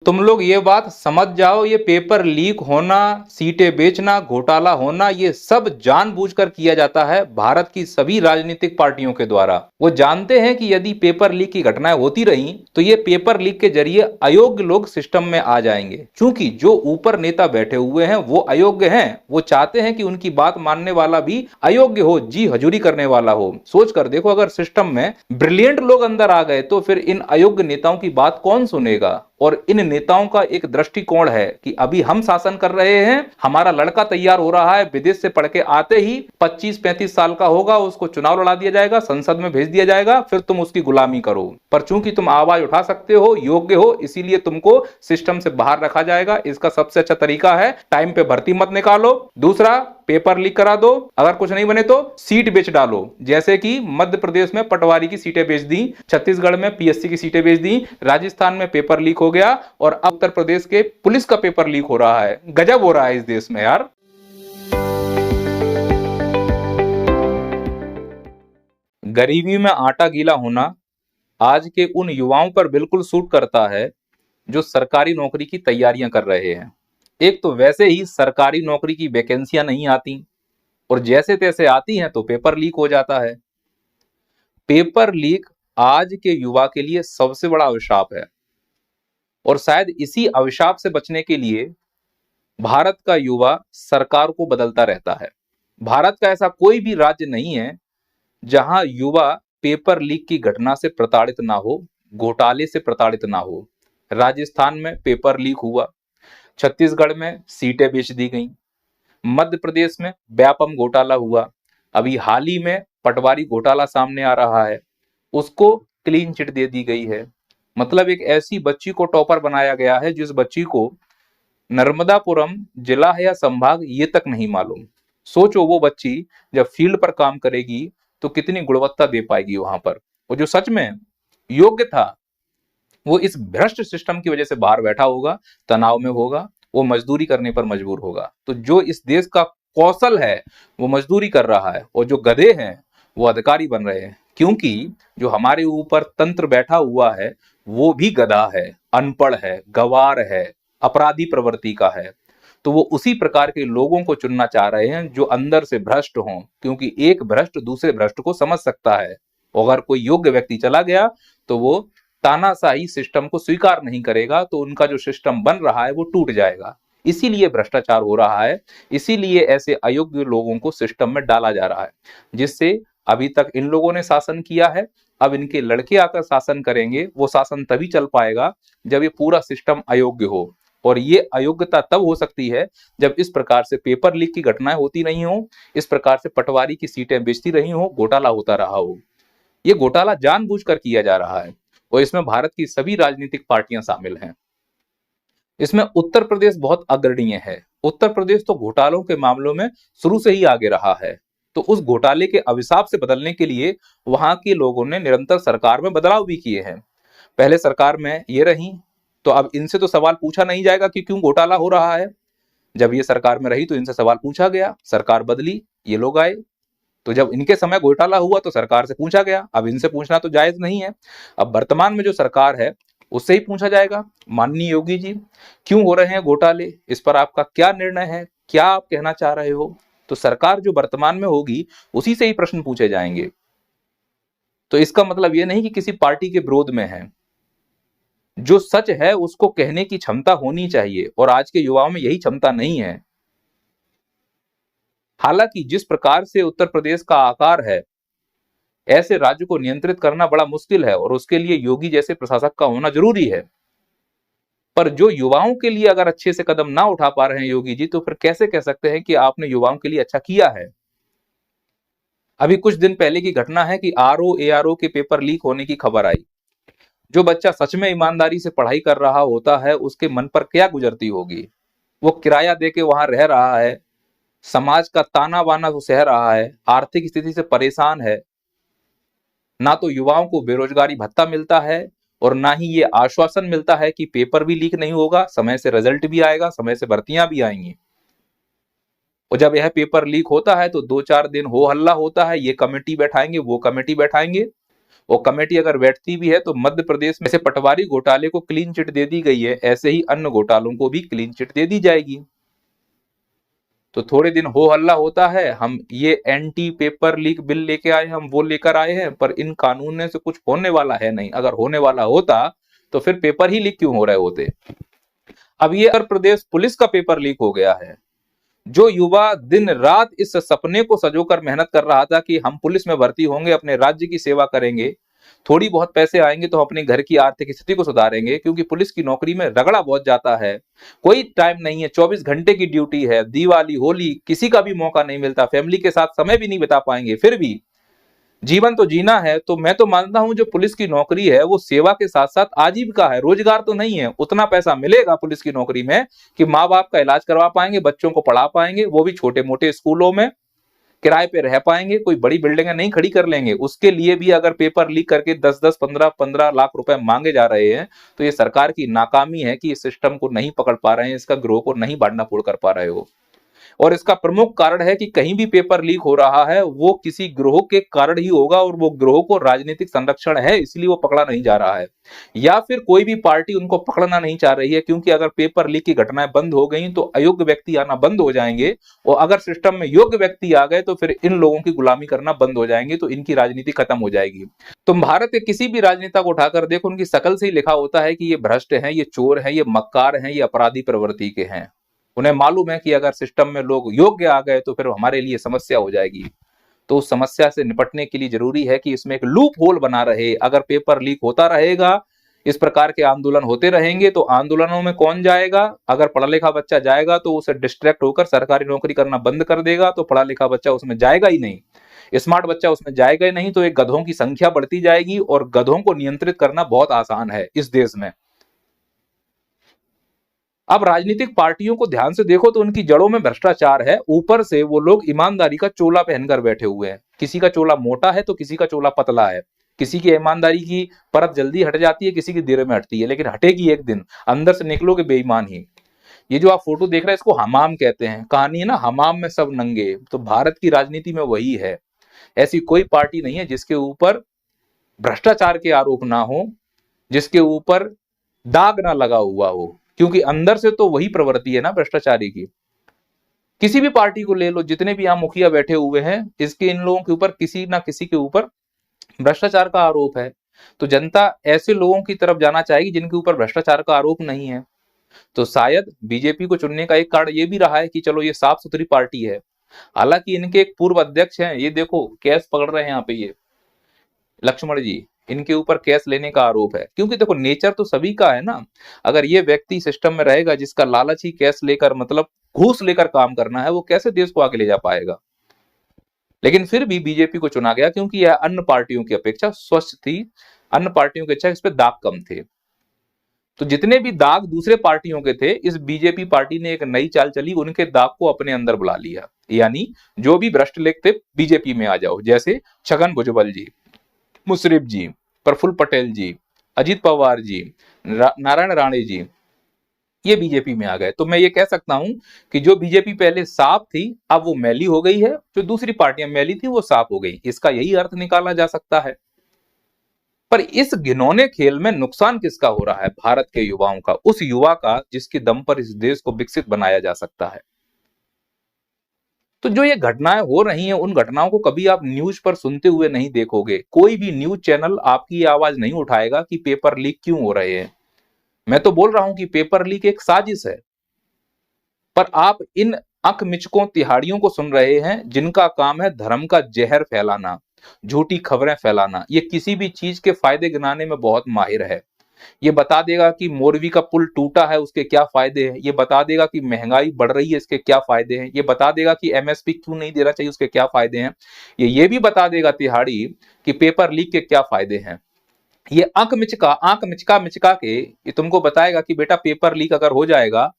तुम लोग ये बात समझ जाओ, ये पेपर लीक होना, सीटें बेचना, घोटाला होना, ये सब जानबूझकर किया जाता है भारत की सभी राजनीतिक पार्टियों के द्वारा। वो जानते हैं कि यदि पेपर लीक की घटनाएं होती रहीं तो ये पेपर लीक के जरिए अयोग्य लोग सिस्टम में आ जाएंगे। चूंकि जो ऊपर नेता बैठे हुए हैं वो अयोग्य हैं, वो चाहते हैं कि उनकी बात मानने वाला भी अयोग्य हो, जी हजूरी करने वाला हो। सोच कर देखो, अगर सिस्टम में ब्रिलियंट लोग अंदर आ गए तो फिर इन अयोग्य नेताओं की बात कौन सुनेगा। और इन नेताओं का एक दृष्टिकोण है कि अभी हम शासन कर रहे हैं, हमारा लड़का तैयार हो रहा है, विदेश से पढ़ के आते ही 25-35 साल का होगा, उसको चुनाव लड़ा दिया जाएगा, संसद में भेज दिया जाएगा, फिर तुम उसकी गुलामी करो। पर चूंकि तुम आवाज उठा सकते हो, योग्य हो, इसीलिए तुमको सिस्टम से बाहर रखा जाएगा। इसका सबसे अच्छा तरीका है टाइम पे भर्ती मत निकालो। दूसरा, पेपर लीक करा दो, अगर कुछ नहीं बने तो सीट बेच डालो। जैसे कि मध्य प्रदेश में पटवारी की सीटें बेच दी, छत्तीसगढ़ में पीएससी की सीटें बेच दी, राजस्थान में पेपर लीक हो गया, और अब उत्तर प्रदेश के पुलिस का पेपर लीक हो रहा है। गजब हो रहा है इस देश में यार। गरीबी में आटा गीला होना आज के उन युवाओं पर बिल्कुल सूट करता है जो सरकारी नौकरी की तैयारियां कर रहे हैं। एक तो वैसे ही सरकारी नौकरी की वैकेंसियां नहीं आती, और जैसे तैसे आती हैं तो पेपर लीक हो जाता है। पेपर लीक आज के युवा के लिए सबसे बड़ा अभिशाप है, और शायद इसी अभिशाप से बचने के लिए भारत का युवा सरकार को बदलता रहता है। भारत का ऐसा कोई भी राज्य नहीं है जहां युवा पेपर लीक की घटना से प्रताड़ित ना हो, घोटाले से प्रताड़ित ना हो। राजस्थान में पेपर लीक हुआ, छत्तीसगढ़ में सीटें बेच दी गई, मध्य प्रदेश में व्यापम घोटाला हुआ, अभी हाल ही में पटवारी घोटाला सामने आ रहा है, उसको क्लीन चिट दे दी गई है। मतलब एक ऐसी बच्ची को टॉपर बनाया गया है जिस बच्ची को नर्मदापुरम जिला है या संभाग ये तक नहीं मालूम। सोचो वो बच्ची जब फील्ड पर काम करेगी तो कितनी गुणवत्ता दे पाएगी वहां पर। वो जो सच में योग्य था वो इस भ्रष्ट सिस्टम की वजह से बाहर बैठा होगा, तनाव में होगा, वो मजदूरी करने पर मजबूर होगा। तो जो इस देश का कौशल है वो मजदूरी कर रहा है, और जो गधे हैं वो अधिकारी बन रहे हैं। क्योंकि जो हमारे ऊपर तंत्र बैठा हुआ है वो भी गधा है, अनपढ़ है, गवार है, अपराधी प्रवृत्ति का है। तो वो उसी प्रकार के लोगों को चुनना चाह रहे हैं जो अंदर से भ्रष्ट हों, क्योंकि एक भ्रष्ट दूसरे भ्रष्ट को समझ सकता है। अगर कोई योग्य व्यक्ति चला गया तो वो तानाशाही सिस्टम को स्वीकार नहीं करेगा, तो उनका जो सिस्टम बन रहा है वो टूट जाएगा। इसीलिए भ्रष्टाचार हो रहा है, इसीलिए ऐसे अयोग्य लोगों को सिस्टम में डाला जा रहा है, जिससे अभी तक इन लोगों ने शासन किया है, अब इनके लड़के आकर शासन करेंगे। वो शासन तभी चल पाएगा जब ये पूरा सिस्टम अयोग्य हो, और ये अयोग्यता तब हो सकती है जब इस प्रकार से पेपर लीक की घटनाएं होती नहीं हो, इस प्रकार से पटवारी की सीटें बेचती रही हो, घोटाला होता रहा हो। ये घोटाला जानबूझकर किया जा रहा है, और इसमें भारत की सभी राजनीतिक पार्टियां शामिल हैं। इसमें उत्तर प्रदेश बहुत अग्रणीय है। उत्तर प्रदेश तो घोटालों के मामलों में शुरू से ही आगे रहा है। तो उस घोटाले के अभिशाप से बदलने के लिए वहां के लोगों ने निरंतर सरकार में बदलाव भी किए हैं। पहले सरकार में ये रही तो अब इनसे तो सवाल पूछा नहीं जाएगा कि क्यों घोटाला हो रहा है। जब ये सरकार में रही तो इनसे सवाल पूछा गया, सरकार बदली, ये लोग आए, तो जब इनके समय घोटाला हुआ तो सरकार से पूछा गया, अब इनसे पूछना तो जायज नहीं है। अब वर्तमान में जो सरकार है उससे ही पूछा जाएगा, माननीय योगी जी क्यों हो रहे हैं घोटाले, इस पर आपका क्या निर्णय है, क्या आप कहना चाह रहे हो। तो सरकार जो वर्तमान में होगी उसी से ही प्रश्न पूछे जाएंगे। तो इसका मतलब यह नहीं कि किसी पार्टी के विरोध में है। जो सच है उसको कहने की क्षमता होनी चाहिए, और आज के युवाओं में यही क्षमता नहीं है। हालांकि जिस प्रकार से उत्तर प्रदेश का आकार है, ऐसे राज्य को नियंत्रित करना बड़ा मुश्किल है, और उसके लिए योगी जैसे प्रशासक का होना जरूरी है। पर जो युवाओं के लिए अगर अच्छे से कदम ना उठा पा रहे हैं योगी जी, तो फिर कैसे कह सकते हैं कि आपने युवाओं के लिए अच्छा किया है। अभी कुछ दिन पहले की घटना है कि आरओ एआरओ के पेपर लीक होने की खबर आई। जो बच्चा सच में ईमानदारी से पढ़ाई कर रहा होता है उसके मन पर क्या गुजरती होगी। वो किराया दे के वहां रह रहा है, समाज का ताना बाना वो सह रहा है, आर्थिक स्थिति से परेशान है। ना तो युवाओं को बेरोजगारी भत्ता मिलता है, और ना ही ये आश्वासन मिलता है कि पेपर भी लीक नहीं होगा, समय से रिजल्ट भी आएगा, समय से भर्तियां भी आएंगी। और जब यह पेपर लीक होता है तो 2-4 दिन हो हल्ला होता है, ये कमेटी बैठाएंगे, वो कमेटी बैठाएंगे, वो कमेटी अगर बैठती भी है तो मध्य प्रदेश में से पटवारी घोटाले को क्लीन चिट दे दी गई है, ऐसे ही अन्य घोटालों को भी क्लीन चिट दे दी जाएगी। तो थोड़े दिन हो हल्ला होता है, हम ये एंटी पेपर लीक बिल लेके आए, हम वो लेकर आए हैं, पर इन कानून से कुछ होने वाला है नहीं। अगर होने वाला होता तो फिर पेपर ही लीक क्यों हो रहे होते। अब ये उत्तर प्रदेश पुलिस का पेपर लीक हो गया है। जो युवा दिन रात इस सपने को सजोकर मेहनत कर रहा था कि हम पुलिस में भर्ती होंगे, अपने राज्य की सेवा करेंगे, थोड़ी बहुत पैसे आएंगे तो हम अपने घर की आर्थिक स्थिति को सुधारेंगे, क्योंकि पुलिस की नौकरी में रगड़ा बहुत जाता है, कोई टाइम नहीं है, 24 घंटे की ड्यूटी है, दिवाली होली किसी का भी मौका नहीं मिलता, फैमिली के साथ समय भी नहीं बिता पाएंगे, फिर भी जीवन तो जीना है। तो मैं तो मानता हूं जो पुलिस की नौकरी है वो सेवा के साथ साथ आजीविका है, रोजगार तो नहीं है। उतना पैसा मिलेगा पुलिस की नौकरी में कि माँ बाप का इलाज करवा पाएंगे, बच्चों को पढ़ा पाएंगे, वो भी छोटे मोटे स्कूलों में, किराए पे रह पाएंगे, कोई बड़ी बिल्डिंगें नहीं खड़ी कर लेंगे। उसके लिए भी अगर पेपर लीक करके 10-10, 15-15 लाख रुपए मांगे जा रहे हैं तो ये सरकार की नाकामी है कि इस सिस्टम को नहीं पकड़ पा रहे हैं, इसका गिरोह को नहीं बांटना फोड़ कर पा रहे हो। और इसका प्रमुख कारण है कि कहीं भी पेपर लीक हो रहा है वो किसी गिरोह के कारण ही होगा, और वो गिरोह को राजनीतिक संरक्षण है इसलिए वो पकड़ा नहीं जा रहा है, या फिर कोई भी पार्टी उनको पकड़ना नहीं चाह रही है, क्योंकि अगर पेपर लीक की घटनाएं बंद हो गई तो अयोग्य व्यक्ति आना बंद हो जाएंगे, और अगर सिस्टम में योग्य व्यक्ति आ गए तो फिर इन लोगों की गुलामी करना बंद हो जाएंगे, तो इनकी राजनीति खत्म हो जाएगी। तुम भारत के किसी भी राजनेता को उठाकर देखो, उनकी शकल से ही लिखा होता है कि ये भ्रष्ट हैं, ये चोर हैं, ये मक्कार हैं, ये अपराधी प्रवृत्ति के हैं। उन्हें मालूम है कि अगर सिस्टम में लोग योग्य आ गए तो फिर हमारे लिए समस्या हो जाएगी। तो उस समस्या से निपटने के लिए जरूरी है कि इसमें एक लूप होल बना रहे। अगर पेपर लीक होता रहेगा, इस प्रकार के आंदोलन होते रहेंगे, तो आंदोलनों में कौन जाएगा? अगर पढ़ा लिखा बच्चा जाएगा तो उसे डिस्ट्रैक्ट होकर सरकारी नौकरी करना बंद कर देगा, तो पढ़ा लिखा बच्चा उसमें जाएगा ही नहीं, स्मार्ट बच्चा उसमें जाएगा ही नहीं, तो एक गधों की संख्या बढ़ती जाएगी, और गधों को नियंत्रित करना बहुत आसान है इस देश में। अब राजनीतिक पार्टियों को ध्यान से देखो तो उनकी जड़ों में भ्रष्टाचार है, ऊपर से वो लोग ईमानदारी का चोला पहनकर बैठे हुए हैं। किसी का चोला मोटा है तो किसी का चोला पतला है, किसी की ईमानदारी की परत जल्दी हट जाती है, किसी की देर में हटती है, लेकिन हटेगी एक दिन, अंदर से निकलोगे बेईमान ही। ये जो आप फोटो देख रहे हैं इसको हमाम कहते हैं, कहानी है ना हमाम में सब नंगे, तो भारत की राजनीति में वही है। ऐसी कोई पार्टी नहीं है जिसके ऊपर भ्रष्टाचार के आरोप ना हो, जिसके ऊपर दाग ना लगा हुआ हो, क्योंकि अंदर से तो वही प्रवृत्ति है ना भ्रष्टाचारी की। किसी भी पार्टी को ले लो, जितने भी यहाँ मुखिया बैठे हुए हैं, इसके इन लोगों के ऊपर किसी ना किसी के ऊपर भ्रष्टाचार का आरोप है। तो जनता ऐसे लोगों की तरफ जाना चाहेगी जिनके ऊपर भ्रष्टाचार का आरोप नहीं है। तो शायद बीजेपी को चुनने का एक कारण ये भी रहा है कि चलो ये साफ सुथरी पार्टी है। हालांकि इनके एक पूर्व अध्यक्ष हैं, ये देखो केस पकड़ रहे हैं यहाँ पे, ये लक्ष्मण जी, इनके ऊपर केस लेने का आरोप है। क्योंकि देखो नेचर तो सभी का है ना, अगर ये व्यक्ति सिस्टम में रहेगा जिसका लालच ही केस लेकर, मतलब घूस लेकर काम करना है, वो कैसे देश को आगे ले जा पाएगा। लेकिन फिर भी बीजेपी को चुना गया क्योंकि यह अन्य पार्टियों की अपेक्षा स्वच्छ थी, अन्य पार्टियों की अपेक्षा इस पे दाग कम थे। तो जितने भी दाग दूसरे पार्टियों के थे, इस बीजेपी पार्टी ने एक नई चाल चली, उनके दाग को अपने अंदर बुला लिया। यानी जो भी भ्रष्ट लोग थे बीजेपी में आ जाओ, जैसे छगन भुजबल जी, मुशर्रफ जी, प्रफुल्ल पटेल जी, अजित पवार जी, नारायण राणे जी, ये बीजेपी में आ गए। तो मैं ये कह सकता हूं कि जो बीजेपी पहले साफ थी अब वो मैली हो गई है, जो दूसरी पार्टियां मैली थी वो साफ हो गई। इसका यही अर्थ निकाला जा सकता है। पर इस घिनौने खेल में नुकसान किसका हो रहा है? भारत के युवाओं का, उस युवा का जिसके दम पर इस देश को विकसित बनाया जा सकता है। तो जो ये घटनाएं हो रही हैं, उन घटनाओं को कभी आप न्यूज पर सुनते हुए नहीं देखोगे। कोई भी न्यूज चैनल आपकी आवाज नहीं उठाएगा कि पेपर लीक क्यों हो रहे हैं। मैं तो बोल रहा हूं कि पेपर लीक एक साजिश है, पर आप इन अंक मिचकों तिहाड़ियों को सुन रहे हैं जिनका काम है धर्म का जहर फैलाना, झूठी खबरें फैलाना। ये किसी भी चीज के फायदे गिनाने में बहुत माहिर है। ये बता देगा कि मोरवी का पुल टूटा है उसके क्या फायदे हैं, ये बता देगा कि महंगाई बढ़ रही है इसके क्या फायदे हैं, ये बता देगा कि एमएसपी क्यों नहीं देना चाहिए उसके क्या फायदे हैं, ये भी बता देगा तिहाड़ी कि पेपर लीक के क्या फायदे हैं। ये आंख मिचका मिचका के ये तुमको बताएगा कि बेटा पेपर लीक अगर हो जाएगा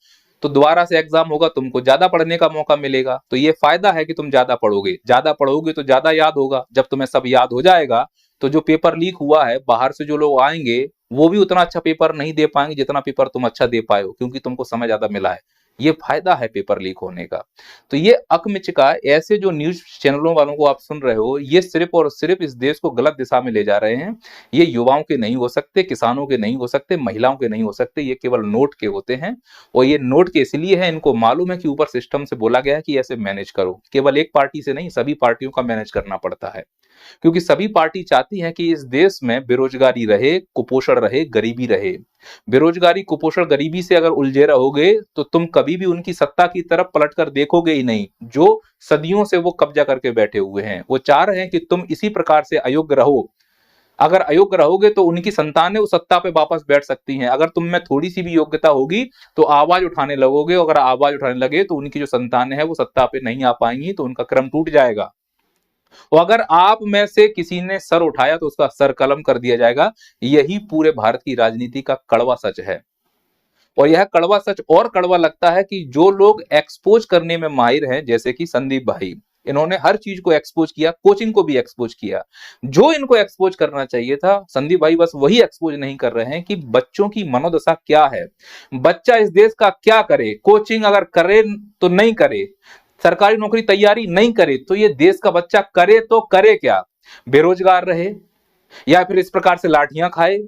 तो दोबारा से एग्जाम होगा, तुमको ज्यादा पढ़ने का मौका मिलेगा। तो ये फायदा है कि तुम ज्यादा पढ़ोगे तो ज्यादा याद होगा। जब तुम्हें सब याद हो जाएगा तो जो पेपर लीक हुआ है बाहर से जो लोग आएंगे वो भी उतना अच्छा पेपर नहीं दे पाएंगे जितना पेपर तुम अच्छा दे पाए हो, क्योंकि तुमको समय ज्यादा मिला है। ये फायदा है पेपर लीक होने का। तो ये अकमिचका ऐसे जो न्यूज चैनलों वालों को आप सुन रहे हो, ये सिर्फ और सिर्फ इस देश को गलत दिशा में ले जा रहे हैं। ये युवाओं के नहीं हो सकते, किसानों के नहीं हो सकते, महिलाओं के नहीं हो सकते, ये केवल नोट के होते हैं। और ये नोट के इसलिए है, इनको मालूम है कि ऊपर सिस्टम से बोला गया है कि ऐसे मैनेज करो। केवल एक पार्टी से नहीं, सभी पार्टियों का मैनेज करना पड़ता है, क्योंकि सभी पार्टी चाहती है कि इस देश में बेरोजगारी रहे, कुपोषण रहे, गरीबी रहे। बेरोजगारी, कुपोषण, गरीबी से अगर उलझे रहोगे तो तुम कभी भी उनकी सत्ता की तरफ पलट कर देखोगे ही नहीं, जो सदियों से वो कब्जा करके बैठे हुए हैं। वो चाह रहे हैं कि तुम इसी प्रकार से अयोग्य रहो। अगर अयोग्य रहोगे तो उनकी संतानें उस सत्ता पे वापस बैठ सकती हैं। अगर तुम में थोड़ी सी भी योग्यता होगी तो आवाज उठाने लगोगे, अगर आवाज उठाने लगे तो उनकी जो संतानें हैं वो सत्ता पे नहीं आ पाएंगी, तो उनका क्रम टूट जाएगा। और अगर आप में से किसी ने सर उठाया तो उसका सर कलम कर दिया जाएगा। यही पूरे भारत की राजनीति का कड़वा सच है। और यह कड़वा सच और कड़वा लगता है कि जो लोग एक्सपोज करने में माहिर हैं, जैसे कि संदीप भाई, इन्होंने हर चीज को एक्सपोज किया, कोचिंग को भी एक्सपोज किया। जो इनको एक्सपोज करना चाहिए था, संदीप भाई बस वही एक्सपोज नहीं कर रहे हैं कि बच्चों की मनोदशा क्या है, बच्चा इस देश का क्या करे। कोचिंग अगर करे तो नहीं करे, सरकारी नौकरी तैयारी नहीं करे, तो ये देश का बच्चा करे तो करे क्या? बेरोजगार रहे, या फिर इस प्रकार से लाठियां खाए,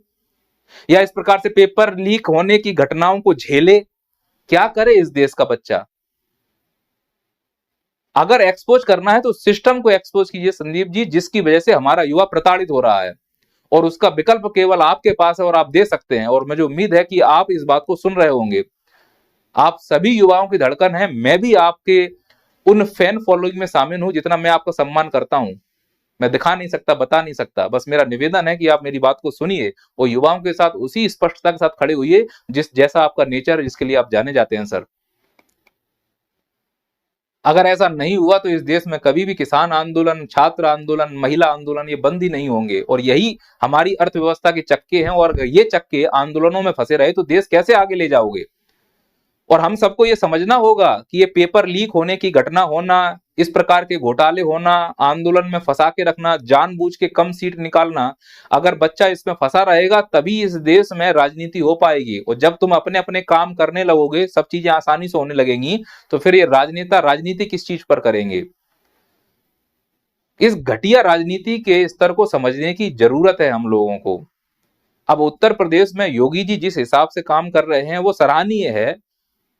या इस प्रकार से पेपर लीक होने की घटनाओं को झेले? क्या करे इस देश का बच्चा? अगर एक्सपोज करना है तो सिस्टम को एक्सपोज कीजिए संदीप जी, जिसकी वजह से हमारा युवा प्रताड़ित हो रहा है, और उसका विकल्प केवल आपके पास है और आप दे सकते हैं। और मुझे उम्मीद है कि आप इस बात को सुन रहे होंगे। आप सभी युवाओं की धड़कन है, मैं भी आपके उन फैन फॉलोइंग में शामिल हूं। जितना मैं आपका सम्मान करता हूं, मैं दिखा नहीं सकता, बता नहीं सकता। बस मेरा निवेदन है कि आप मेरी बात को सुनिए और युवाओं के साथ उसी स्पष्टता के साथ खड़े हुइए जिस जैसा आपका नेचर है, जिसके लिए आप जाने जाते हैं सर। अगर ऐसा नहीं हुआ तो इस देश में कभी भी किसान आंदोलन, छात्र आंदोलन, महिला आंदोलन ये बंद ही नहीं होंगे। और यही हमारी अर्थव्यवस्था के चक्के हैं, और ये चक्के आंदोलनों में फंसे रहे तो देश कैसे आगे ले जाओगे? और हम सबको ये समझना होगा कि ये पेपर लीक होने की घटना होना, इस प्रकार के घोटाले होना, आंदोलन में फंसा के रखना, जानबूझ के कम सीट निकालना, अगर बच्चा इसमें फंसा रहेगा तभी इस देश में राजनीति हो पाएगी। और जब तुम अपने अपने काम करने लगोगे, सब चीजें आसानी से होने लगेंगी, तो फिर ये राजनेता राजनीति किस चीज पर करेंगे? इस घटिया राजनीति के स्तर को समझने की जरूरत है हम लोगों को। अब उत्तर प्रदेश में योगी जी जिस हिसाब से काम कर रहे हैं वो सराहनीय है।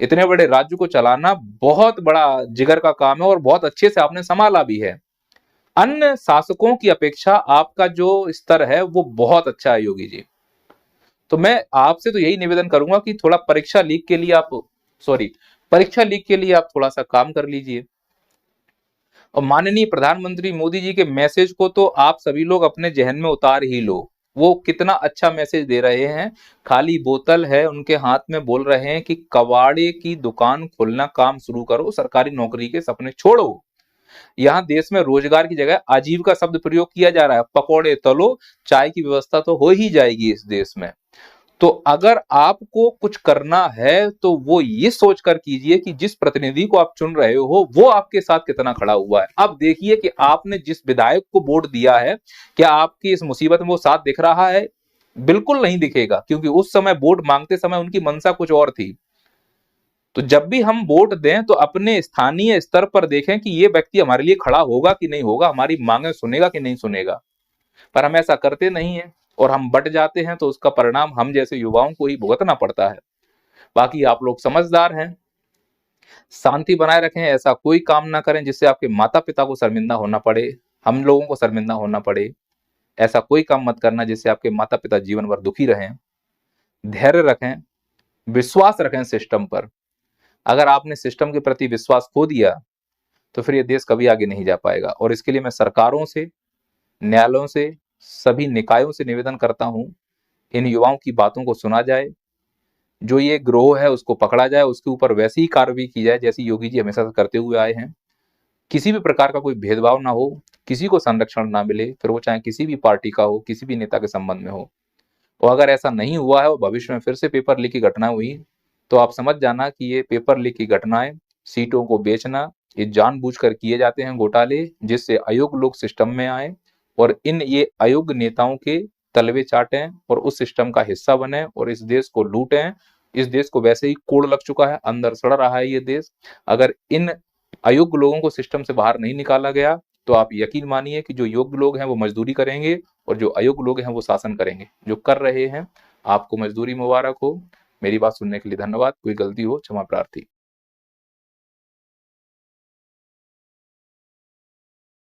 इतने बड़े राज्य को चलाना बहुत बड़ा जिगर का काम है, और बहुत अच्छे से आपने संभाला भी है। अन्य शासकों की अपेक्षा आपका जो स्तर है वो बहुत अच्छा है योगी जी। तो मैं आपसे तो यही निवेदन करूंगा कि थोड़ा परीक्षा लीक के लिए आप थोड़ा सा काम कर लीजिए। और माननीय प्रधानमंत्री मोदी जी के मैसेज को तो आप सभी लोग अपने जहन में उतार ही लो। वो कितना अच्छा मैसेज दे रहे हैं। खाली बोतल है उनके हाथ में, बोल रहे हैं कि कबाड़े की दुकान खोलना काम शुरू करो, सरकारी नौकरी के सपने छोड़ो। यहाँ देश में रोजगार की जगह आजीविका शब्द प्रयोग किया जा रहा है। पकौड़े तलो, चाय की व्यवस्था तो हो ही जाएगी इस देश में। तो अगर आपको कुछ करना है तो वो ये सोचकर कीजिए कि जिस प्रतिनिधि को आप चुन रहे हो वो आपके साथ कितना खड़ा हुआ है। अब देखिए कि आपने जिस विधायक को वोट दिया है, क्या आपकी इस मुसीबत में वो साथ दिख रहा है? बिल्कुल नहीं दिखेगा, क्योंकि उस समय वोट मांगते समय उनकी मंशा कुछ और थी। तो जब भी हम वोट दें तो अपने स्थानीय स्तर पर देखें कि ये व्यक्ति हमारे लिए खड़ा होगा कि नहीं होगा, हमारी मांगे सुनेगा कि नहीं सुनेगा। पर हम ऐसा करते नहीं है और हम बट जाते हैं, तो उसका परिणाम हम जैसे युवाओं को ही भुगतना पड़ता है। बाकी आप लोग समझदार हैं, शांति बनाए रखें, ऐसा कोई काम ना करें जिससे आपके माता पिता को शर्मिंदा होना पड़े, हम लोगों को शर्मिंदा होना पड़े। ऐसा कोई काम मत करना जिससे आपके माता पिता जीवन भर दुखी रहें। धैर्य रखें, विश्वास रखें सिस्टम पर। अगर आपने सिस्टम के प्रति विश्वास खो दिया तो फिर ये देश कभी आगे नहीं जा पाएगा। और इसके लिए मैं सरकारों से, न्यायालयों से, सभी निकायों से निवेदन करता हूं, इन युवाओं की बातों को सुना जाए, जो ये ग्रोह है उसको पकड़ा जाए, उसके ऊपर वैसी ही कार्रवाई की जाए जैसी योगी जी हमेशा से करते हुए आए हैं। किसी भी प्रकार का कोई भेदभाव ना हो, किसी को संरक्षण ना मिले, फिर वो चाहे किसी भी पार्टी का हो, किसी भी नेता के संबंध में हो। और अगर ऐसा नहीं हुआ है और भविष्य में फिर से पेपर लीक की घटना हुई, तो आप समझ जाना कि ये पेपर लीक की घटनाएं, सीटों को बेचना, ये जानबूझकर किए जाते हैं घोटाले, जिससे अयोग्य लोग सिस्टम में आए और ये अयोग्य नेताओं के तलवे चाटें और उस सिस्टम का हिस्सा बने और इस देश को लूटें इस देश को वैसे ही कोड़ लग चुका है, अंदर सड़ रहा है ये देश। अगर इन अयोग्य लोगों को सिस्टम से बाहर नहीं निकाला गया तो आप यकीन मानिए कि जो योग्य लोग हैं वो मजदूरी करेंगे और जो अयोग्य लोग हैं वो शासन करेंगे। जो कर रहे हैं, आपको मजदूरी मुबारक हो। मेरी बात सुनने के लिए धन्यवाद। कोई गलती हो क्षमा प्रार्थी।